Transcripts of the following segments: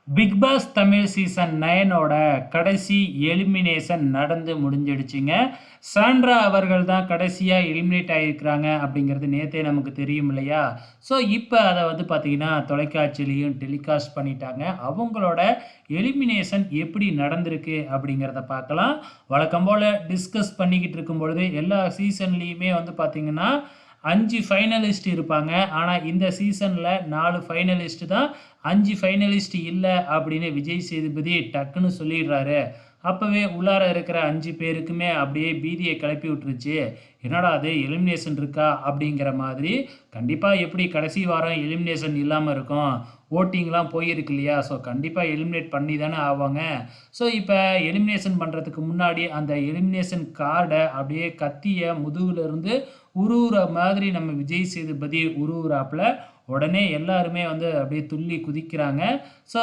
Big pass Tamil season 9ஓட கடைசி elimination நடந்து முடிஞ்சிடுச்சுங்க. Sandra அவர்கள் தான் கடைசியா எலிமினேட் ஆயிருக்கிறாங்க அப்படிங்கிறது நேத்தே நமக்கு தெரியும் இல்லையா? ஸோ, இப்ப அத பார்த்தீங்கன்னா, தொலைக்காட்சியிலயும் டெலிகாஸ்ட் பண்ணிட்டாங்க. அவங்களோட எலிமினேஷன் எப்படி நடந்திருக்கு அப்படிங்கிறத பார்க்கலாம். வழக்கம் போல டிஸ்கஸ் பண்ணிக்கிட்டு இருக்கும் பொழுது, எல்லா சீசன்லயுமே பார்த்தீங்கன்னா, 5 ஃபைனலிஸ்ட் இருப்பாங்க. ஆனா, இந்த சீசன்ல 4 ஃபைனலிஸ்ட் தான். 5 ஃபைனலிஸ்ட் இல்ல அப்படின்னு விஜய் சேதுபதி டக்குன்னு சொல்லிடுறாரு. அப்பவே உள்ளார இருக்கிற 5 பேருக்குமே அப்படியே பீதிய கிளப்பி விட்டுருச்சு. என்னடா அது எலிமினேஷன் இருக்கா? அப்படிங்கிற மாதிரி. கண்டிப்பா எப்படி கடைசி வாரம் எலிமினேஷன் இல்லாம இருக்கும்? வோட்டிங்லாம் போயிருக்கு இல்லையா? ஸோ கண்டிப்பா எலிமினேட் பண்ணி தானே ஆவாங்க. ஸோ இப்ப எலிமினேஷன் பண்றதுக்கு முன்னாடி அந்த எலிமினேஷன் கார்ட அப்படியே கத்திய முதுகுல இருந்து உருவுற மாதிரி நம்ம விஜய் சேதுபதி உருவுறாப்புல. உடனே எல்லாருமே அப்படியே துள்ளி குதிக்கிறாங்க. ஸோ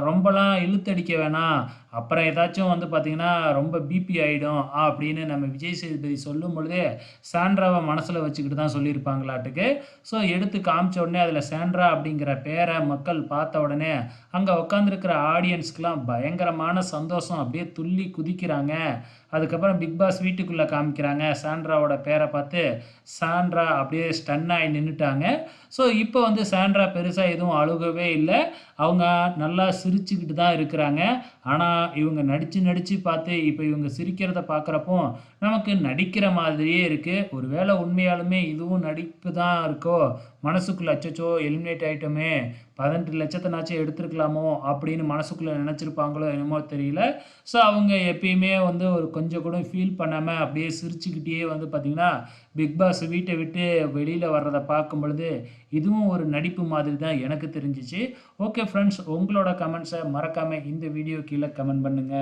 ரொம்பலாம் இழுத்தடிக்க வேணாம். அப்புறம் ஏதாச்சும் பார்த்தீங்கன்னா, ரொம்ப பிபி ஆயிடும் அப்படின்னு நம்ம விஜய் சேதுபதி சொல்லும் பொழுதே, சாண்ட்ராவ மனசுல வச்சுக்கிட்டு தான் சொல்லியிருப்பாங்களாட்டுக்கு. ஸோ எடுத்து காமிச்ச உடனே அதில சாண்ட்ரா அப்படிங்கிற பேர மக்கள் பார்த்த உடனே, அங்க உட்காந்துருக்கிற ஆடியன்ஸ்க்குலாம் பயங்கரமான சந்தோஷம். அப்படியே துள்ளி குதிக்கிறாங்க. அதுக்கப்புறம் பிக் பாஸ் வீட்டுக்குள்ள காமிக்கிறாங்க. சாண்ட்ராவோட பேர பார்த்து, சாண்ட்ரா அப்படியே ஸ்டன் ஆயி நின்னுட்டாங்க. ஸோ இப்போ சாண்ட்ரா பெருசா எதுவும் அழுகவே இல்ல. அவங்க நல்லா சிரிச்சுக்கிட்டு தான் இருக்கிறாங்க. ஆனா, இவங்க நடிச்சு நடிச்சு பார்த்து, இப்ப இவங்க சிரிக்கிறத பார்க்குறப்போ, நமக்கு நடிக்கிற மாதிரியே இருக்கு. ஒருவேளை உண்மையாலுமே இதுவும் நடிப்பு தான் இருக்கோ? மனசுக்குள்ள அச்சச்சோ! எலிமினேட் ஆயிட்டோமே! 18,00,000னாச்சும் எடுத்திருக்கலாமோ! அப்படின்னு மனசுக்குள்ள நெனச்சிருப்பாங்களோ என்னமோ தெரியல. ஸோ அவங்க எப்பயுமே ஒரு கொஞ்சம் கூட ஃபீல் பண்ணாம அப்படியே சிரிச்சுக்கிட்டே பார்த்தீங்கன்னா, பிக் பாஸ் வீட்ட விட்டு வெளியில வர்றத பார்க்கும் பொழுது, இதுவும் ஒரு நடிப்பு மாதிரி தான் எனக்கு தெரிஞ்சுச்சு. ஓகே ஃப்ரெண்ட்ஸ், உங்களோட கமெண்ட்ஸ மறக்காம இந்த வீடியோ கீழ கமெண்ட் பண்ணுங்க.